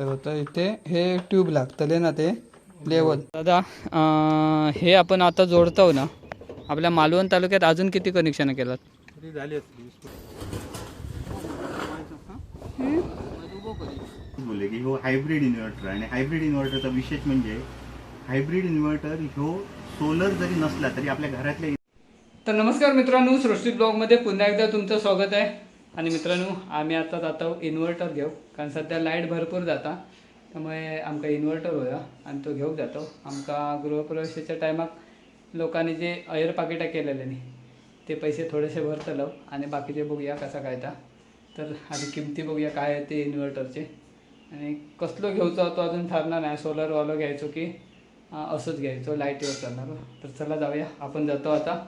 तर आता इथे हे ट्यूब लागतले ना ते लेवल. दादा हे आपण आता जोडतो ना, आपल्या मालवण तालुक्यात अजून किती कनेक्शन केलात? बोलले की ह्यो हायब्रिड इन्व्हर्टर आणि हायब्रिड इन्व्हर्टरचा विशेष म्हणजे हायब्रिड इन्व्हर्टर ह्यो सोलर जरी नसला तरी आपल्या घरातल्या. तर नमस्कार मित्रांनो, सृष्टी ब्लॉगमध्ये पुन्हा एकदा तुमचं स्वागत आहे. आणि मित्रांनो, आम्ही आता जातो इन्व्हर्टर घेऊ, कारण सध्या लाईट भरपूर जाता, त्यामुळे आमका इन्व्हर्टर होया आणि तो घेऊन जातो. आमका गृहप्रवेशाच्या टायमाक लोकांनी जे एअर पाकिटा केलेले नाही ते पैसे थोडेसे भरतलो आणि बाकीचे बघूया कसा काय ता. तर आधी किमती बघूया काय आहे ते इन्व्हर्टरचे, आणि कसलो घेऊचो तो अजून ठरणार नाही. सोलरवालो घ्यायचो की असंच घ्यायचो लाईटीवर चालणार. तर चला जाऊया, आपण जातो आता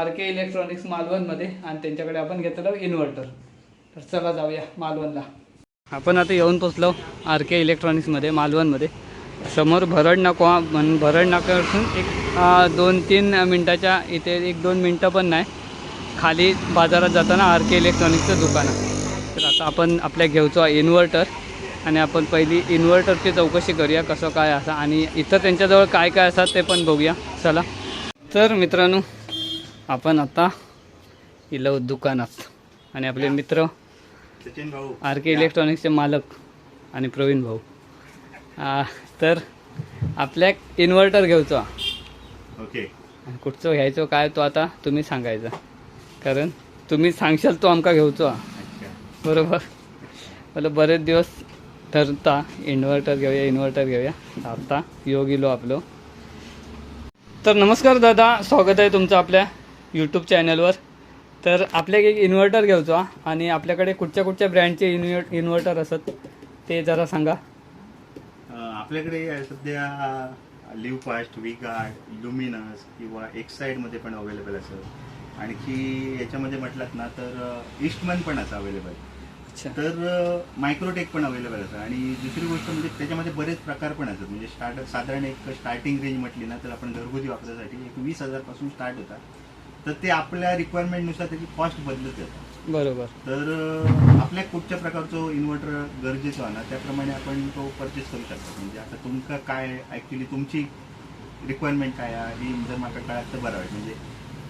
RK इलेक्ट्रॉनिक्स मालवणमध्ये आणि त्यांच्याकडे आपण घेतलं इन्व्हर्टर. तर चला जाऊया मालवणला. आपण आता येऊन पोचलो RK इलेक्ट्रॉनिक्समध्ये मालवणमध्ये. समोर भरड नाका असून एक 2-3 मिनटाच्या इथे 1-2 मिनटं पण नाही खाली बाजारात जाताना RK इलेक्ट्रॉनिक्सचं दुकान आहे. तर आता आपण आपल्या घेऊचो इन्व्हर्टर आणि आपण पहिली इन्व्हर्टरची चौकशी करूया कसं काय असा, आणि इथं त्यांच्याजवळ काय काय असतात ते पण बघूया. चला. तर मित्रांनो, आपण आता इलो दुकानात आणि आपले मित्र सचिन भाऊ RK इलेक्ट्रॉनिक्सचे मालक आणि प्रवीण भाऊ. तर आपल्या इन्व्हर्टर घेऊचो. ओके. कुठचं घ्यायचो काय तो आता तुम्ही सांगायचा, कारण तुम्ही सांगशाल तो आमका घेऊचो. बरोबर. मला बरेच दिवस ठरता इन्व्हर्टर घेऊया. आता योग गेलो आपलो. तर नमस्कार दादा, स्वागत आहे तुमचं आपल्या यूट्यूब चॅनलवर. तर आपल्याला एक इन्व्हर्टर घ्यायचो आणि आपल्याकडे कुठच्या ब्रँडचे इन्व्हर्टर असत ते जरा सांगा. आपल्याकडे सध्या लिव्ह फास्ट, व्हीगार्ड, लुमिनस किंवा एक्साइडमध्ये पण अवेलेबल असत. आणखी याच्यामध्ये म्हटलात ना तर ईस्टमन पण असं अवेलेबल. तर मायक्रोटेक पण अवेलेबल असतं. आणि दुसरी गोष्ट म्हणजे त्याच्यामध्ये बरेच प्रकार पण असतात. म्हणजे साधारण एक स्टार्टिंग रेंज म्हटली ना तर आपण घरगुती वापरासाठी एक 20,000 पासून स्टार्ट होता. तर ते आपल्या रिक्वायरमेंटनुसार त्याची कॉस्ट बदलत येतात. बरोबर. तर आपल्या कुठच्या प्रकारचं इन्व्हर्टर गरजेचं आहे ना त्याप्रमाणे आपण तो परचेस करू शकतो. म्हणजे आता तुमका काय ॲक्च्युली तुमची रिक्वायरमेंट काय आहे ही जर मला कळत तर बरं आहे. म्हणजे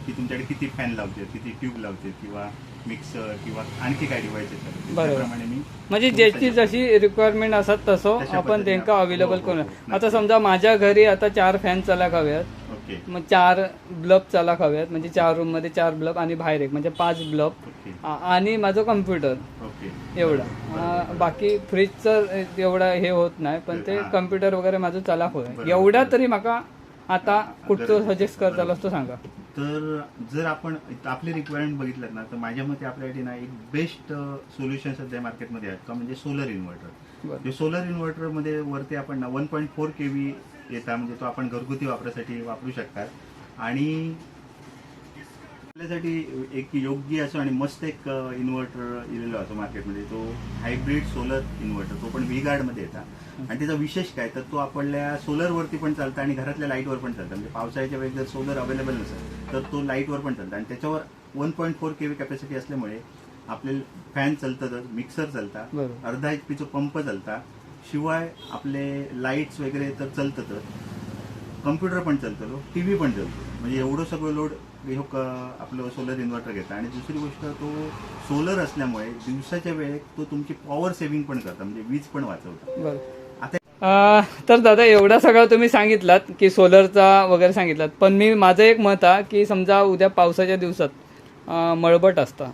की तुमच्याकडे किती फॅन लावते, किती ट्यूब लावते, किंवा मिक्सर किंवा आणखी काय डिव्हाइस आहेत त्याप्रमाणे मी म्हणजे ज्याची जशी रिक्वायरमेंट असतात तसं आपण त्यांना अवेलेबल करू. आता समजा माझ्या घरी आता 4 फॅन चालक हव्यात, मग 4 ब्लब चालक हव्यात, म्हणजे 4 रूममध्ये 4 ब्लब आणि बाहेर एक, म्हणजे 5 ब्लब आणि माझं कम्प्युटर एवढं. बाकी फ्रीजचं एवढं हे होत नाही, पण ते कम्प्युटर वगैरे माझं चालक होय एवढा. तरी माका आता कुठचं सजेस्ट करताल असतो सांगा. तर जर आपण आपली रिक्वायरमेंट बघितलं ना तर माझ्या मते आपल्यासाठी ना एक बेस्ट सोल्युशन सध्या मार्केटमध्ये आहेत का म्हणजे सोलर इन्व्हर्टर. सोलर इन्व्हर्टरमध्ये वरती आपण ना 1.4 kV येतात. म्हणजे तो आपण घरगुती वापरासाठी वापरू शकतात. आणि आपल्यासाठी एक योग्य असो आणि मस्त एक इन्व्हर्टर इलेलो असतो मार्केटमध्ये, तो हायब्रिड सोलर इन्व्हर्टर. तो पण व्हीगार्डमध्ये येतात. आणि त्याचा विशेष काय तर तो आपल्या सोलरवरती पण चालतं आणि घरातल्या लाईटवर पण चालतं. म्हणजे पावसाळ्याच्या वेळेस जर सोलर अवेलेबल नसेल तर तो लाईटवर पण चालतं. आणि त्याच्यावर 1.4 kV कॅपॅसिटी असल्यामुळे आपले फॅन चालतात, मिक्सर चालतात, अर्धा HP पंप चालतात, शिवाय आपले लाईट्स वगैरे तर चालतातच, कम्प्युटर पण चालतो, TV पण चालतो. म्हणजे एवढं सगळं लोड आपलं सोलर इन्व्हर्टर घेतात. आणि दुसरी गोष्ट तो सोलर असल्यामुळे दिवसाच्या वेळेत तो तुमची पॉवर सेव्हिंग पण करतात, म्हणजे वीज पण वाचवतात. तर दादा एवढा सगळं तुम्ही सांगितलात की सोलरचा वगैरे सांगितलात, पण मी माझं एक मत आहे की समजा उद्या पावसाच्या दिवसात मळबट असता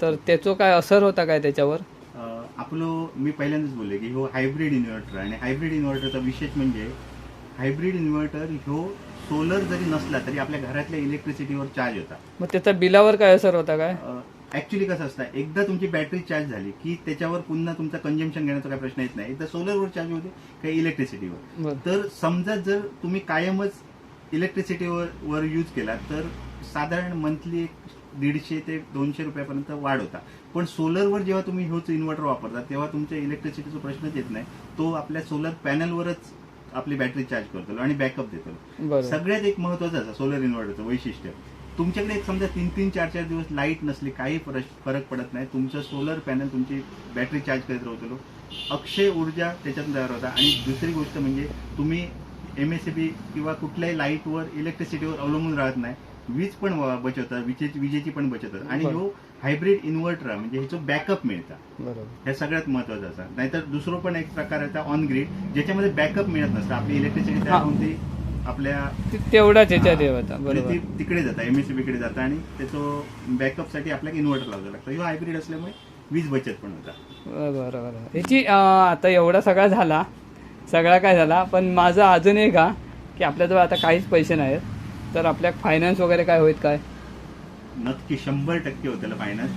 तर त्याचं काय असर होता काय त्याच्यावर? आपलं मी पहिल्यांदाच बोलले की ह्यो हायब्रिड इन्व्हर्टर. आणि हायब्रिड इन्व्हर्टरचा विशेष म्हणजे हायब्रिड इन्व्हर्टर ह्यो सोलर जरी नसला तरी आपल्या घरातल्या इलेक्ट्रिसिटीवर चार्ज होता. मग त्याचा बिलावर काय असर होता काय? ऍक्च्युली कसं असतं, एकदा तुमची बॅटरी चार्ज झाली की त्याच्यावर पुन्हा तुमचा कंझम्पशन घेण्याचा काही प्रश्न येत नाही. एकदा सोलरवर चार्ज होते काही इलेक्ट्रिसिटीवर. तर समजा जर तुम्ही कायमच इलेक्ट्रिसिटीवर यूज केला तर साधारण मंथली 150 ते 200 रुपयापर्यंत वाढ होता. पण सोलरवर जेव्हा तुम्ही ह्योच इन्व्हर्टर वापरता तेव्हा तुमच्या इलेक्ट्रिसिटीचा प्रश्नच येत नाही. तो आपल्या सोलर पॅनलवरच आपली बॅटरी चार्ज करतो आणि बॅकअप देतो. सगळ्यात एक महत्वाचं सोलर इन्व्हर्टरचं वैशिष्ट्य, तुमच्याकडे एक समजा 3-3, 4-4 दिवस लाईट नसली काही फरक पडत नाही. तुमचं सोलर पॅनल तुमची बॅटरी चार्ज करत राहतो अक्षय ऊर्जा त्याच्यातून तयार होता. आणि दुसरी गोष्ट म्हणजे तुम्ही MSCB किंवा कुठल्याही लाईटवर इलेक्ट्रिसिटीवर अवलंबून राहत नाही. वीज पण बचत होतात, विजेची पण बचत होतात. आणि ह्यो हायब्रिड इन्व्हर्टर म्हणजे ह्याचं बॅकअप मिळतं. बरोबर. हे सगळ्यात महत्वाचं असं. नाहीतर दुसरं पण एक प्रकार आहे ऑन ग्रीड, ज्याच्यामध्ये बॅकअप मिळत नसतं. आपली इलेक्ट्रिसिटी तयार होऊन ती आपल्या तेवढाच ह्याच्यात हे होता. म्हणजे बरोबर. ती तिकडे जातं, MSCB कडे जातं आणि त्याचं बॅकअपसाठी आपल्याला इन्व्हर्टर लावावं लागतं. ह्यो हायब्रिड असल्यामुळे वीज बचत पण होता. बरोबर. ह्याची आता एवढा सगळा झाला, सगळा काय झाला, पण माझं अजून एक हा की आपल्याजवळ आता काहीच पैसे नाहीत, तर आपल्या फायनान्स वगैरे काय होईल काय? नक्की 100% होतं फायनान्स.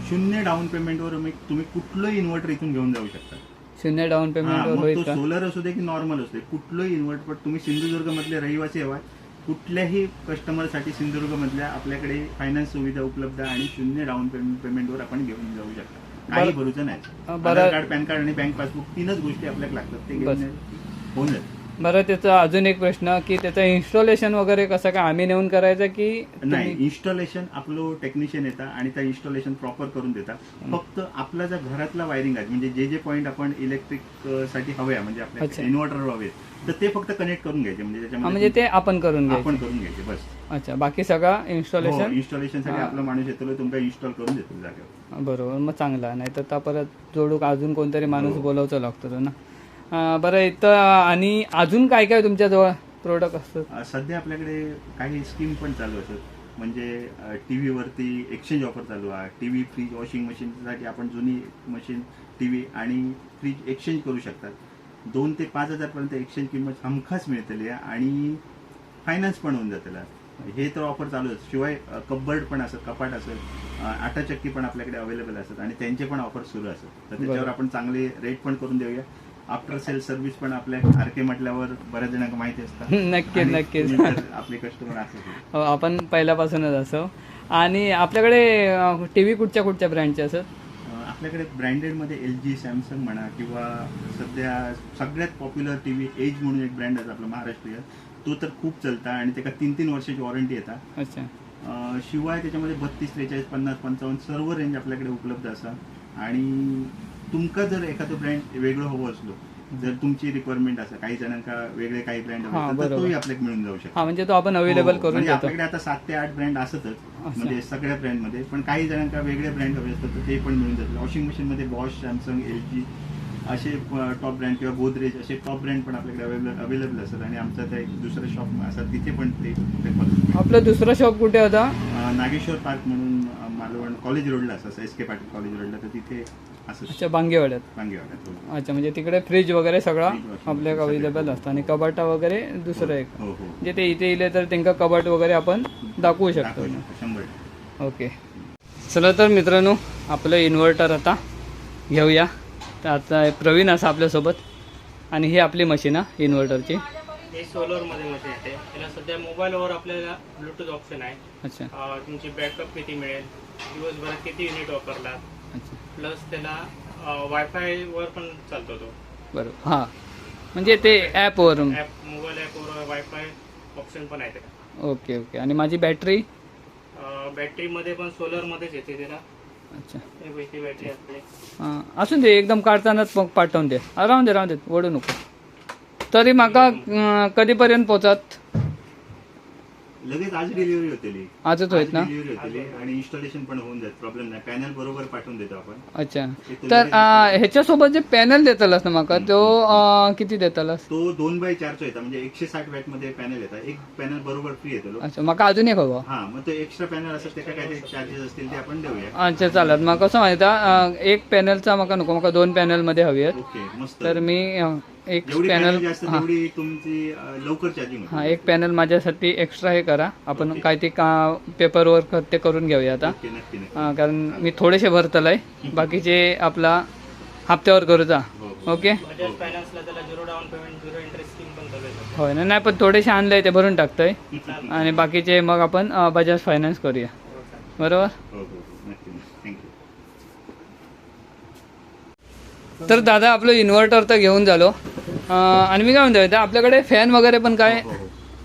0 डाऊन पेमेंटवर तुम्ही कुठलंही इन्व्हर्टर इथून घेऊन जाऊ शकता. 0 डाऊन पेमेंटवर मग होईल तो का? सोलर असू दे की नॉर्मल असू दे, कुठलंही इन्व्हर्टर. तुम्ही सिंधुदुर्ग मधले रहिवासी आहात, कुठल्याही कस्टमरसाठी सिंधुदुर्ग मधल्या आपल्याकडे फायनान्स सुविधा उपलब्ध आहे आणि 0 डाऊन पेमेंटवर आपण घेऊन जाऊ शकता. काही भरूचं नाही. आधार कार्ड, पॅन कार्ड आणि बँक पासबुक 3च गोष्टी आपल्याला लागतात, ते घेऊन होऊन जाते. बरं, त्याचा अजून एक प्रश्न की त्याचं इन्स्टॉलेशन वगैरे कसं काय आम्ही नेऊन करायचं की नाही? इन्स्टॉलेशन आपलं टेक्निशियन येतात आणि त्या इन्स्टॉलेशन प्रॉपर करून देतात. फक्त आपला जर घरातला वायरिंग आहे म्हणजे जे पॉईंट आपण इलेक्ट्रिक साठी हवे म्हणजे आपल्या इन्व्हर्टर हवे, तर ते फक्त कनेक्ट करून घ्यायचे. म्हणजे त्याच्यामध्ये म्हणजे ते आपण करून घ्यायचे बस. अच्छा, बाकी सगळं इन्स्टॉलेशन इन्स्टॉलेशनसाठी आपला माणूस येतो, तुमचा इन्स्टॉल करून देतो जागेवर. बरोबर. मग चांगला. नाही तर परत जोडूक अजून कोणतरी माणूस बोलावचा लागतो तो ना. बरं, इथं आणि अजून काय काय तुमच्याजवळ प्रोडक्ट असतात? सध्या आपल्याकडे काही स्कीम पण चालू असतात. म्हणजे टीव्ही वरती एक्सचेंज ऑफर चालू आहे. टीव्ही, फ्रीज, वॉशिंग मशीनसाठी आपण जुनी मशीन, टीव्ही आणि फ्रीज एक्सचेंज करू शकतात. 2 ते 5 हजार पर्यंत एक्सचेंज किंमत हमखास मिळतेली आहे आणि फायनान्स पण होऊन जातेला. हे तर ऑफर चालू असतात. शिवाय कबर्ड पण असत, कपाट असत, आटा चक्की पण आपल्याकडे अवेलेबल असतात आणि त्यांचे पण ऑफर सुरू असतात. तर त्याच्यावर आपण चांगले रेट पण करून देऊया. आफ्टर सेल सर्व्हिस पण आपल्या RK म्हटल्यावर बऱ्याच जणांना माहिती असतात. नक्कीच आपले कस्टमर असतात. आपण पहिल्यापासूनच असो. आणि आपल्याकडे टीव्ही कुठच्या ब्रँडचे असतात? आपल्याकडे ब्रँडेडमध्ये LG, सॅमसंग म्हणा किंवा सध्या सगळ्यात पॉप्युलर टीव्ही एज म्हणून एक ब्रँड आहे आपला महाराष्ट्रीय, तो तर खूप चालता आणि त्याला 3 वर्षाची वॉरंटी येतात. अच्छा. शिवाय त्याच्यामध्ये 32, 43, 50, 55 सर्व रेंज आपल्याकडे उपलब्ध असतात. आणि तुमका जर एखादं ब्रँड वेगळं हवं असलो, जर तुमची रिक्वायरमेंट असं, काही जणांका वेगळे काही ब्रँड हवे तर तोही आपल्याकडे मिळून जाऊ शकतो. म्हणजे तो आपण अवेलेबल करून म्हणजे देतो. आपल्याकडे आता 7 ते 8 ब्रँड असतच, म्हणजे सगळ्या ब्रँडमध्ये. पण काही जणांका वेगळे ब्रँड हवे असतात तर ते पण मिळून जातात. वॉशिंग मशीनमध्ये बॉश, सॅमसंग, LG असे टॉप ब्रँड किंवा गोदरेज असे टॉप ब्रँड पण आपल्याकडे अवेलेबल असतात. आणि आमचा त्या एक दुसरं शॉप असतात, तिथे पण ते आपलं दुसरं शॉप कुठे होता? नागेश्वर पार्क म्हणून मालवण कॉलेज रोडला असं, SK पाटील कॉलेज रोडला, तर तिथे असं. अच्छा, बांगेवाड्यात. बांगेवाड्यात. अच्छा, म्हणजे तिकडे फ्रीज वगैरे सगळं आपल्याकडे अवेलेबल असतं आणि कबाटा वगैरे दुसरं एक. म्हणजे ते इथे इले तर त्यांना कबाट वगैरे आपण दाखवू शकतो. 100. ओके, चला तर मित्रांनो, आपलं इन्व्हर्टर आता घेऊया. तर आता प्रवीण असा आपल्यासोबत, आणि ही आपली मशीन आहे इन्व्हर्टरची. हे सोलरमध्ये मशीन येते. त्याला सध्या मोबाईलवर आपल्याला ब्लूटूथ ऑप्शन आहे. अच्छा. तुमची बॅकअप किती मिळेल, दिवसभरात किती युनिट वापरलात, अच्छा. प्लस त्याला वायफायवर पण चालतो तो. बरोबर. हां, म्हणजे ते ॲपवरून मोबाईल ॲपवर वायफाय ऑप्शन पण आहे त्याला. ओके. आणि माझी बॅटरी? बॅटरीमध्ये पण सोलरमध्येच येते त्याला. अच्छा. हे बॅटरी आपली. हां, असून दे, एकदम काढतानाच मग पाठवून दे. राहून दे, ओढू नको. तरी माका कधीपर्यंत पोहोचत? लगेच आज डिलिव्हरी होतेली. आजच होत ना? डिलिव्हरी होतेली आणि इन्स्टॉलेशन पण होऊन जात, प्रॉब्लेम नाही. पॅनल बरोबर पाठवून देतो आपण. अच्छा. तर ह्याच्यासोबत जे पॅनल देतालस ना माका, तो किती देतालस? तो 2x4 येतात, म्हणजे 160 वॅट मध्ये पॅनल येतात. एक पॅनल बरोबर फ्री येतो. अच्छा, माका अजून एक हवं. हा, मग ते एक्स्ट्रा पॅनल असतात, त्याला काय चार्जेस असतील ते आपण देऊया. अच्छा, चालत. मग कसं माहिती, एक पॅनलचा माका नको, माका 2 पॅनल मध्ये हवी आहेत. ओके, मस्त. तर मी एक जेवढी पॅनल जास्त तेवढी तुमची लवकर चार्जिंग होते. हां, एक पॅनल माझ्यासाठी एक्स्ट्रा हे करा. आपण काय ते पेपर वर्क ते करून घेऊया आता. नक्की. कारण मी थोडेसे भरतलंय, बाकीचे आपला हप्त्यावर करूचा. ओके. बजाज फायनान्सला त्याला 0 डाऊन पेमेंट 0 इंटरेस्ट स्कीम पण चालू आहे. होय ना? नाही, पण थोडेसे आणलंय ते भरून टाकतोय आणि बाकीचे मग आपण बजाज फायनान्स करूया. बरोबर. नक्की. थँक्यू. तर दादा, आपलं इन्व्हर्टर तर घेऊन झालो. आणि मी काय म्हणतो, आपल्याकडे फॅन वगैरे पण काय?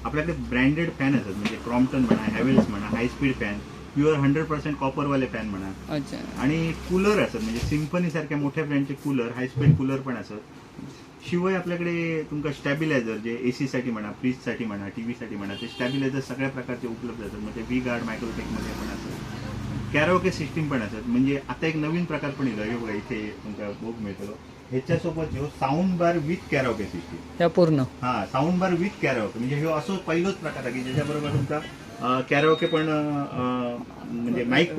आपल्याकडे ब्रँडेड फॅन असतात, म्हणजे क्रॉम्प्टन म्हणा, हॅवेल्स म्हणा, हाय स्पीड फॅन, प्युअर 100% कॉपरवाले फॅन म्हणा अच्छा आणि कूलर असत म्हणजे सिम्फनी सारख्या मोठ्या ब्रँडचे कूलर हाय स्पीड कूलर पण असत शिवाय आपल्याकडे तुमका स्टॅबिलायझर जे एसी साठी म्हणा फ्रीज साठी म्हणा टीव्ही साठी म्हणा ते स्टॅबिलायझर सगळ्या प्रकारचे उपलब्ध असतात म्हणजे व्ही गार्ड मायक्रोटेक मध्ये पण असत कॅरोके सिस्टीम पण असत म्हणजे आता एक नवीन प्रकार पण येतो हे बघा इथे तुमका बघ मिळतो ह्याच्यासोबत जो साऊंड बार विथ कॅरोके सिस्टीम त्या पूर्ण हा साऊंड बार विथ कॅरोके म्हणजे हे असं पहिलोच प्रकार आहे की ज्याच्याबरोबर तुमचा कॅरोके पण म्हणजे माईक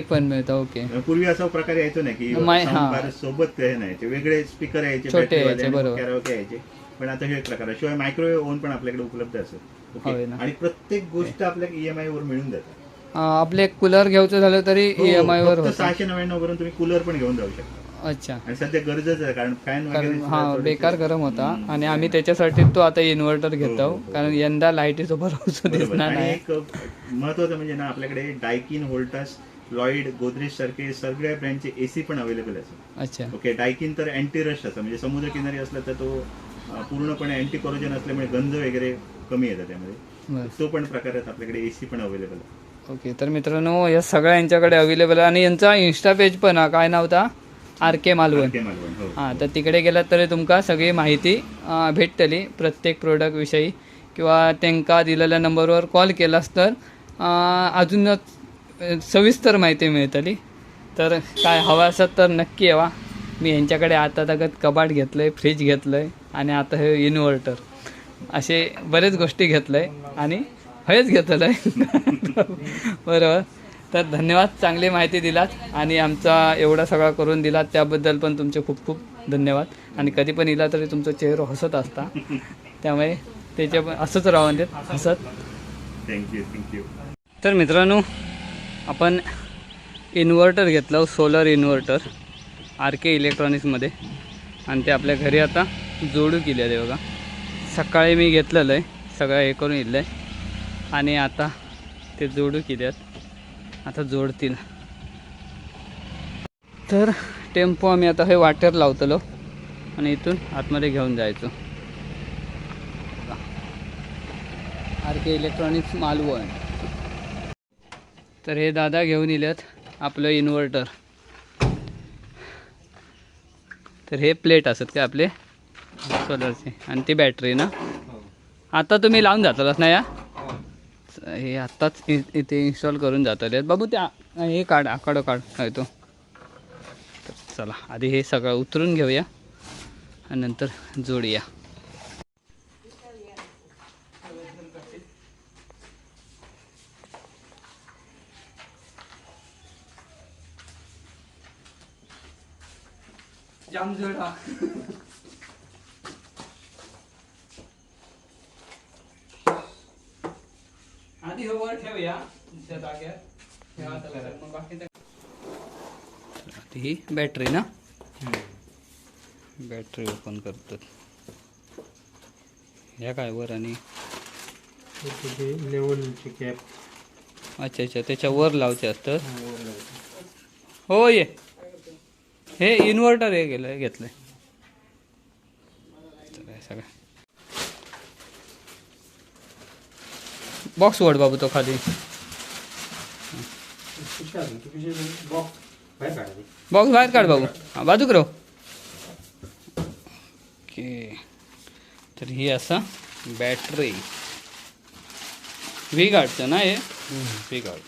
पण मिळतं. ओके. पूर्वी असा प्रकार यायचो नाही की साऊंड बार सोबत हे नाही ते वेगळे स्पीकर यायचे कॅरोके यायचे पण आता हे प्रकार शिवाय मायक्रोवेव्ह ओव्हन पण आपल्याकडे उपलब्ध असेल आणि प्रत्येक गोष्ट आपल्याला EMI वर मिळून जातात. आपले कूलर घ्यायचं झालं तरी EMI वर 699 वरून तुम्ही कूलर पण घेऊन जाऊ शकता. अच्छा. आणि सध्या गरजेचं आहे कारण फॅन बेकार गरम होता आणि आम्ही त्याच्यासाठी तो आता इन्व्हर्टर घेतो कारण यंदा लाईटीचा भरवसा दिसणार नाही. एक महत्वाचं म्हणजे ना आपल्याकडे डायकिन व्होल्टास लॉइड गोदरेज सारखे सगळ्या ब्रँडचे AC पण अवेलेबल असतात. अच्छा. ओके डायकिन तर अँटी रश असं म्हणजे समुद्र किनारी असला तर तो पूर्णपणे अँटी कोरोजन असल्यामुळे गंज वगैरे कमी येतात त्यामध्ये तो पण प्रकार आहेत आपल्याकडे AC पण अवेलेबल आहे. ओके तर मित्रांनो या सगळ्या यांच्याकडे अवेलेबल आहे आणि यांचा इन्स्टा पेज पण काय नाव होता RK मालवण. हां तर तिकडे गेलात तरी तुमका सगळी माहिती भेटतली प्रत्येक प्रोडक्ट विषयी किंवा त्यांका दिलेल्या नंबरवर कॉल केलास तर अजूनच सविस्तर माहिती मिळतली. तर काय हवं असत तर नक्की यावा. मी यांच्याकडे आता तगत कबाट घेतलं आहे फ्रीज घेतलं आहे आणि आता हे इन्व्हर्टर असे बरेच गोष्टी घेतलं आहे आणि हेच घेतलं आहे बरोबर. तर धन्यवाद चांगली माहिती दिलात आणि आमचा एवढा सगळा करून दिलात त्याबद्दल पण तुमचे खूप खूप धन्यवाद. आणि कधी पण इला तरी तुमचा चेहरा हसत असता त्यामुळे त्याच्या पण असंच राहून देत हसत. थँक्यू. तर मित्रांनो आपण इन्व्हर्टर घेतलं सोलर इन्व्हर्टर RK इलेक्ट्रॉनिक्समध्ये आणि ते आपल्या घरी आता जोडू केले आहे बघा. सकाळी मी घेतलेलं आहे सगळं हे करून इलं आहे आणि आता ते जोडू केले आहेत आता जोडतील. तर टेम्पो आम्ही आता हे वाटेर लावतलो आणि इथून आतमध्ये घेऊन जायचो. RK electronics Malvan. तर हे दादा घेऊन इलेत आपलं इन्व्हर्टर. तर हे प्लेट असत का आपले सोलरचे आणि ती बॅटरी ना. आता तुम्ही लावून जातालच ना या हे आत्ताच इथे इन्स्टॉल करून जातात बाबू त्या हे काढ आकडं काढ काय तो. तर चला आधी हे सगळं उतरून घेऊया आणि नंतर जोडूया. जाम जोडा आधी वर ठेवूया त्या जाग्यात मग बाकी ही बॅटरी ना बॅटरी ओपन करतात ह्या काय वर आणि लेवलची कॅप. अच्छा त्याच्या वर लावचे असतात. हो ये हे इन्व्हर्टर हे गेलं घेतलंय सगळं. बॉक्स वड बाबू तो खाली बॉक्स बाहेर काढ बाबू. हां बाजूक राहू. ओके तर ही असा बॅटरी व्ही गार्डचं ना हे व्ही गार्ड.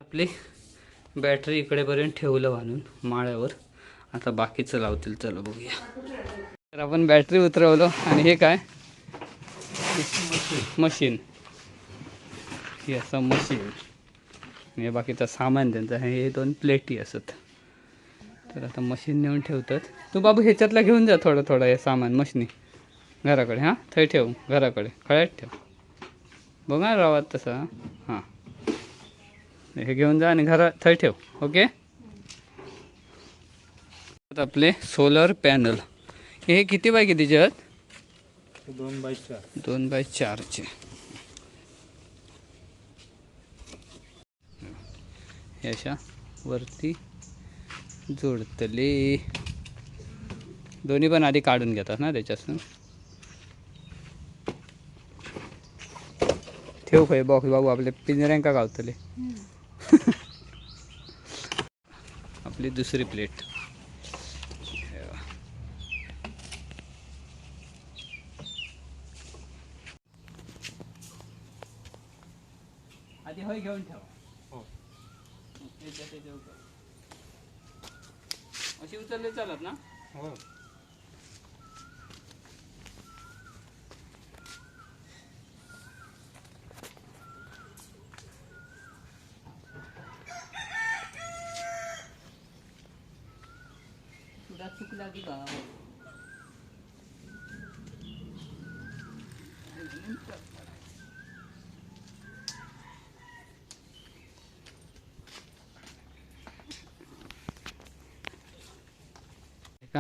आपली बॅटरी इकडेपर्यंत ठेवलं बांधून माळ्यावर. आता बाकीचं लावतील चला बघूया. तर आपण बॅटरी उतरवलं आणि हे काय मशीन हे असं मशीन हे बाकीचं सामान त्यांचं हे 2 प्लेटी असत. तर आता मशीन नेऊन ठेवतात. तू बाबू ह्याच्यातला घेऊन जा थोडं हे सामान मशीनी घराकडे. हां थंय ठेव घराकडे खळ्यात ठेव बघा रावात तसं. हां हे घेऊन जा आणि घरात थंय ठेव. ओके. आपले सोलर पॅनल हे किती बाय कितीचे आहेत 2x4चे. हे अशा वरती जोडतले दोन्ही पण आधी काढून घेतात ना त्याच्यातून. ठेव खंय बॉक्स बाबू आपले पिंजऱ्यांका गावतले. आपली दुसरी प्लेट. आधी होय घेऊन ठेव. अशी उचलले चालत ना. तुला चुकला की का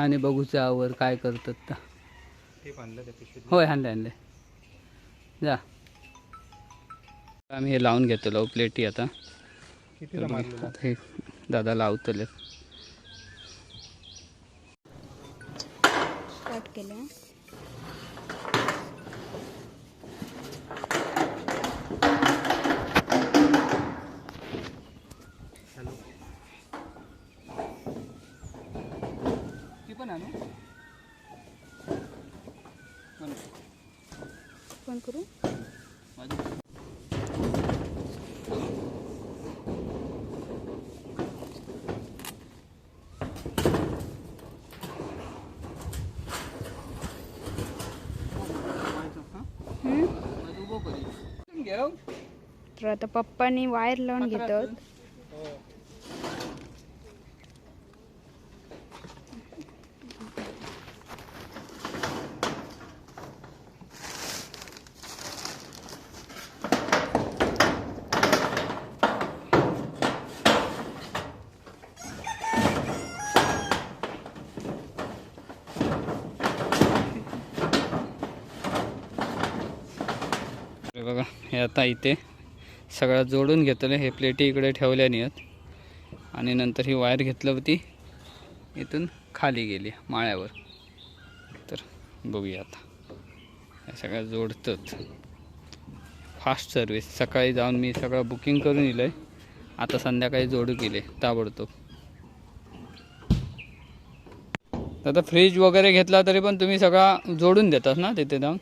आणि बघूच्या आवर काय करतात का. होय आणले जा. आम्ही हे लावून घेतलो प्लेटी आता. हे दादा लावतले. स्टार्ट केलं. ती पण आणू फोन करू. घेऊ तर आता पप्पानी वायर लावून घेतात. बघा हे आता इथे सगळं जोडून घेतलं. हे प्लेटी इकडे ठेवल्या नाहीत आणि नंतर ही वायर घेतलं होती इथून खाली गेली माळ्यावर. तर बघूया आता हे सगळं जोडतात. Fast service. सकाळी जाऊन मी सगळं बुकिंग करून दिलं आहे. आता संध्याकाळी जोडू केले ताबडतोब. आता फ्रीज वगैरे घेतला तरी पण तुम्ही सगळा जोडून देतात ना तिथे जाऊन.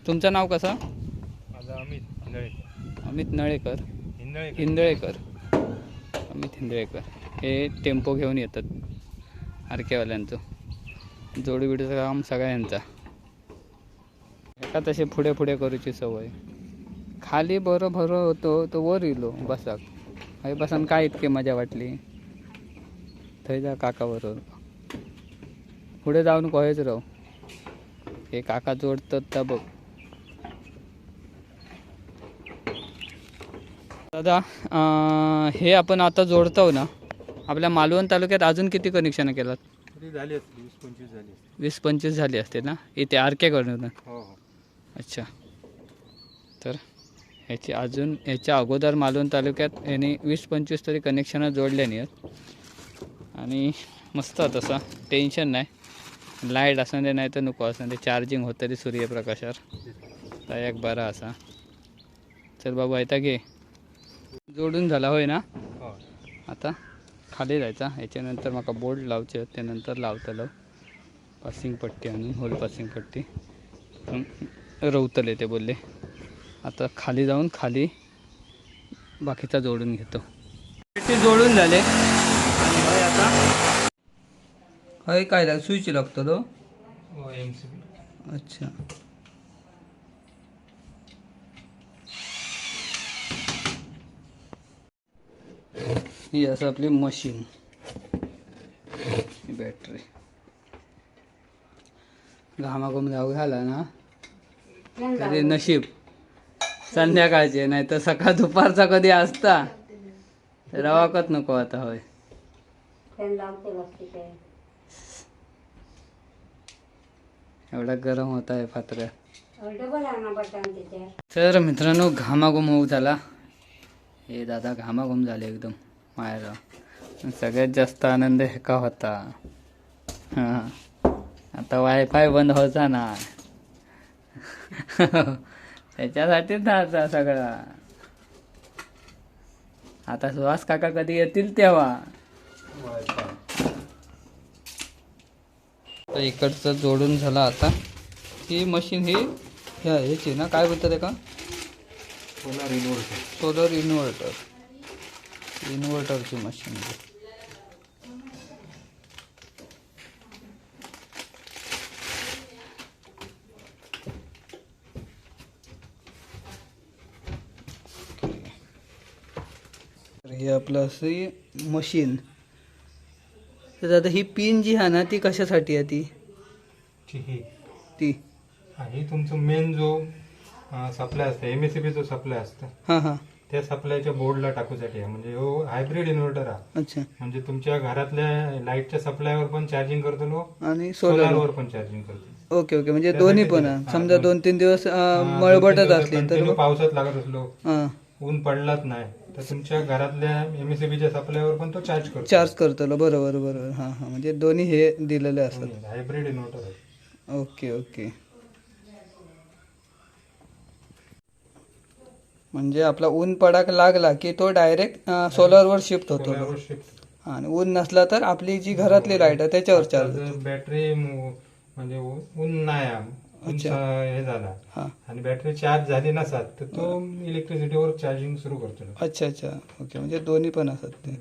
तुमचं नाव कसं. अमित नळेकर. हिंदळेकर. अमित हिंदळेकर. हे टेम्पो घेऊन येतात आरकेवाल्यांचं. जोडी बिडीचं काम सगळ्यांचा. एका तसे पुढे पुढे करूची सवय. खाली बरं भरो होतो तो वर इलो बसाक. हे बसान काय इतके मजा वाटली. थंय जा काका बरोबर पुढे जाऊन कोहेच राहू. हे काका जोडतात तर बघ. दादा हे आपण आता जोडतो ना. आपल्या मालवण तालुक्यात अजून किती कनेक्शन केलात. 20-25 झाली असते ना इथे आरकेकडून. अच्छा. तर ह्याची अजून ह्याच्या अगोदर मालवण तालुक्यात यांनी 20-25 तरी कनेक्शन जोडले नाही आहेत. आणि मस्त तसं टेन्शन नाही. लाईट असं दे नाही तर नको असं दे. चार्जिंग होत तरी सूर्यप्रकाशावर तर एक बरा असा. चल बाबू येता घे. जोडून झाला होय ना. आता खाली जायचा. याच्यानंतर माका बोर्ड लावचे त्यानंतर लावतलो पासिंग पट्टी आणून होल पासिंग पट्टी रवतले ते बोलले. आता खाली जाऊन खाली बाकीचा जोडून घेतो. ते जोडून झाले आणि होय आता होय काय लाग स्विच लागतो तो. अच्छा. ही असं आपली मशीन. ही बॅटरी घामाघूम जाऊ घाला ना तरी नशीब संध्याकाळचे. नाही तर सकाळ दुपारचा कधी असता रवाकत नको आता. होय एवढा गरम होत आहे फातऱ्या. तर मित्रांनो घामाघूम होऊ झाला. हे दादा घामाघूम झाले एकदम मायरा. सगळ्यात जास्त आनंद हे का होता. हां आता वायफाय बंद व्हायचा ना. त्याच्यासाठीच आता सगळा. आता सुहास काका कधी येतील तेव्हा. तर इकडचं जोडून झालं आता. ही मशीन ही ह्याची ना, काय बोलतात का? सोलर इन्व्हर्टरची मशीन. हे आपलं असं मशीन. तर आता ही पिन जी आहे ना, ती कशासाठी आहे ती? ती ही तुमचं मेन जो सप्लाय असतं, MSCB जो सप्लाय असतं, हां हां. त्या सप्लायच्या बोर्डला टाकूसाठी आहे. म्हणजे हो हायब्रिड इन्व्हर्टर आहे. अच्छा. म्हणजे तुमच्या घरातल्या लाईटच्या सप्लायवर पण चार्जिंग करतो आणि सोलारवर पण चार्जिंग करतो. Okay okay. म्हणजे दोन्ही पण आहे. समजा 2-3 दिवस मळबटत असली तर Continue पावसात लागत असलो, हां, ऊन पडलाच नाही, तर तुमच्या घरातल्या MSCBच्या सप्लायवर पण तो चार्ज करतो. चार्ज करतो. बरोबर बरोबर. हां हां. म्हणजे दोन्ही हे दिलेले असतात. हायब्रिड इन्व्हर्टर आहे. Okay okay. म्हणजे आपला ऊन पडाक लागला की तो डायरेक्ट सोलरवर शिफ्ट होतो. सोलारवर shift. आणि ऊन नसला तर आपली जी घरातली लाईट आहे त्याच्यावर चार्ज आता जर बॅटरी म्हणजे ऊन नाही आहे, ऊन हे झाला हां. आणि बॅटरी चार्ज झाली नसत तर तो इलेक्ट्रिसिटीवर चार्जिंग सुरू करतो. अच्छा अच्छा. ओके. म्हणजे दोन्ही पण असतात ते.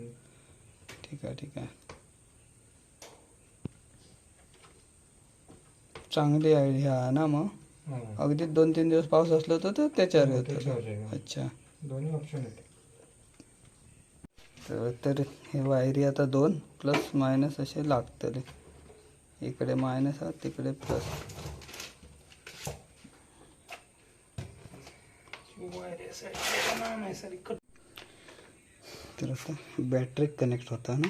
ठीक आहे ठीक आहे. चांगली आयडिया आहे ना. मग अगदी 2-3 दिवस पाऊस असलो तर त्याच्यावर येतो. अच्छा. दोन्ही ऑप्शन आहेत. तर हे वायरी आता 2 प्लस मायनस असे लागतले. इकडे मायनस आहे, तिकडे प्लस. तर आता बॅटरी कनेक्ट होता ना.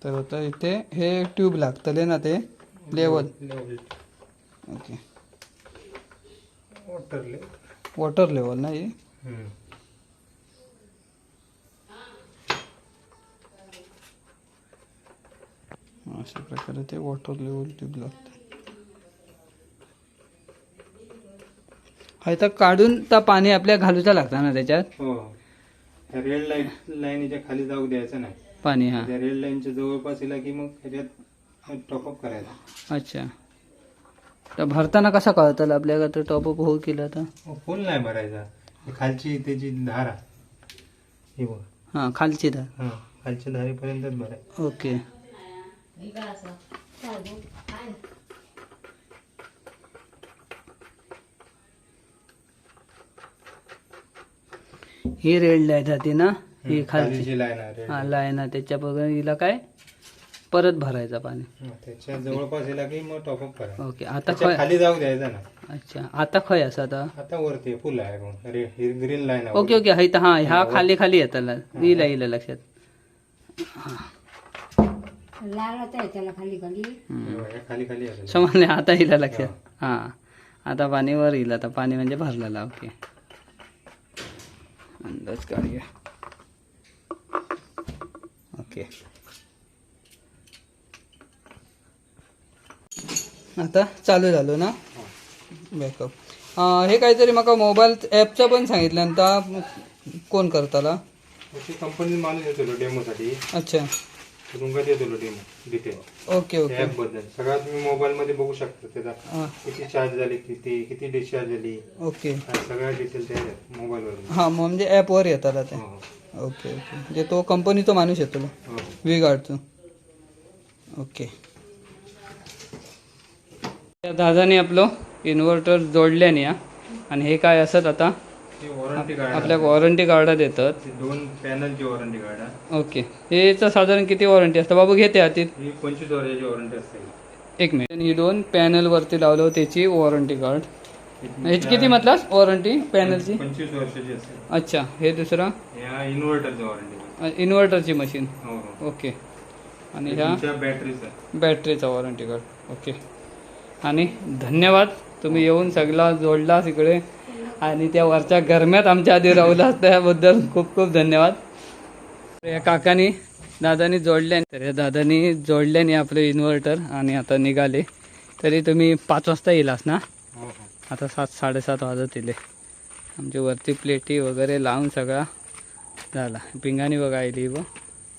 तर आता इथे हे ट्यूब लागतले ना, ते लेवल. ओके. वॉटर लेवल ना हे. अशा प्रकारे ते वॉटर लेवल ट्यूब लागतं. हा तर काढून तर पाणी आपल्या घालूचा लागतं ना त्याच्यात. हो. रेड लाईनीच्या खाली जाऊ द्यायचं नाही पाणी. हा. त्या रेड लाईनच्या जवळपास येला की मग त्याच्यात टॉपअप करायचा. अच्छा. तर भरताना कसा कळतं आपल्याला तर टॉपअप हो केला तर? फुल नाही भरायचा. खालची त्याची धार ही बघ. हां, खालची तर. हा, खालच्या धारेपर्यंतच भरायचं. ओके. ही रेड लाईट जाते ना, ही खालची. जी लाईन आहे हा, लाईन आहे त्याच्या बघा. हिला काय परत भरायचा पाणी. त्याच्या जवळपास येला की मग टॉपअप करायचं. ओके. आता त्याच्या खाली जाऊ द्यायचा ना. अच्छा. आता खय असं आता? आता वरती फुल आहे ग्रीन लाईन आहे. Okay okay. हा इथं. हा, ह्या खाली खाली येताला. येईल येईल लक्षात. खाली खाली आहे. समजले आता हिला लक्षात. हा, आता पाणी वर येईल. आता पाणी म्हणजे भरलेला. ओके. अंदाज काढूया. ओके. आता चालू झालो ना बॅकअप. हे काहीतरी मला मोबाईल ॲपचं पण सांगितलं. आता कोण करताला? कंपनी माणूस येतो डेमोसाठी. अच्छा. तुमका देतो demo detail. Okay okay. App बद्दल सगळं तुम्ही मोबाईल मध्ये बघू शकता. त्याचा किती चार्ज झाली, किती डिस्चार्ज झाली. ओके. सगळ्या डिटेल त्या मोबाईल वर. हां, म्हणजे ॲपवर येतात आता. Okay okay. म्हणजे तो कंपनीचा माणूस येतो वी गार्डचा. ओके. दादाने आपलं इन्व्हर्टर जोडल्याने आणि हे काय असत आता वॉरंटी कार्ड आपल्या वॉरंटी कार्डात येतात. 2 पॅनलची वॉरंटी कार्ड आहे. ओके. हेचं साधारण किती वॉरंटी असतं बाबू? घेते हातीत. ही 25 वर्षाची वॉरंटी असते. 1 मिनिट. ही 2 पॅनल वरती लावलं त्याची वॉरंटी कार्ड. ह्याची किती म्हटलास वॉरंटी पॅनलची? 25 वर्षाची असेल. अच्छा, हे दुसरा या इन्व्हर्टरची वॉरंटी. इन्व्हर्टरची मशीन. हो हो. ओके. आणि ह्या तुमच्या बॅटरीचा. बॅटरीचा वॉरंटी कार्ड. ओके. आणि धन्यवाद, तुम्ही येऊन सगळा जोडलास इकडे आणि त्या वरच्या गरम्यात आमच्या आधी राहुलास, त्याबद्दल खूप खूप धन्यवाद. या काकानी दादानी जोडले, तर या दादानी जोडल्याने आपले इन्व्हर्टर आणि आता निघाले. तरी तुम्ही 5 वाजता येलास ना? हो हो. आता 7-7:30 वाजत येले. आमची वरती प्लेटी वगैरे लावून सगळा झाला. पिंगाणी बघा येली व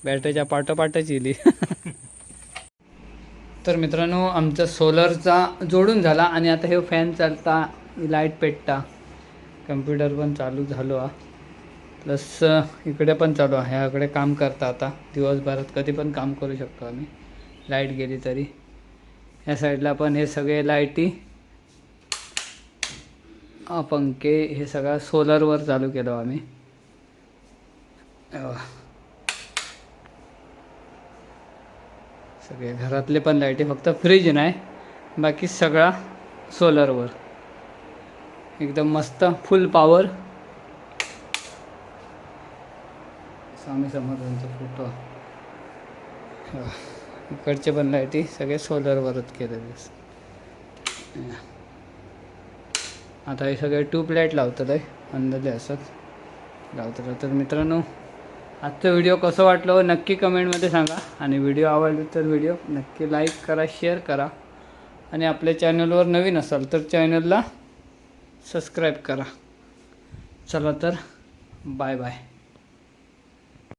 बॅटरीच्या पाठोपाठच येली. तर मित्रांनो, आमचा सोलरचा जोडून झाला आणि आता हे फॅन चालता, लाईट पेटता, कम्प्युटर पण चालू झालो हा, प्लस इकडे पण चालू आहे. ह्याकडे काम करता आता दिवसभरात कधी पण काम करू शकतो आम्ही, लाईट गेली तरी. या साईडला पण हे सगळे लाईटी, पंखे, हे सगळं सोलरवर चालू केलं आम्ही. सगळे घरातले पण लाईटी, फक्त फ्रीज नाही, बाकी सगळा सोलरवर. एकदम मस्त फुल पॉवर. स्वामी समर्थांचा फोटो. इकडचे पण लाईटी सगळे सोलरवरच केलेले. आता हे सगळे ट्यूबलाईट लावतात आहे, अंदाजे असंच लावतात. तर मित्रांनो, आजचा व्हिडिओ कसं वाटलं नक्की कमेंटमध्ये सांगा. आणि व्हिडिओ आवडला तर व्हिडिओ नक्की लाईक करा, शेअर करा. आणि आपल्या चॅनलवर नवीन असाल तर चॅनलला सबस्क्राईब करा. चला तर, बाय बाय.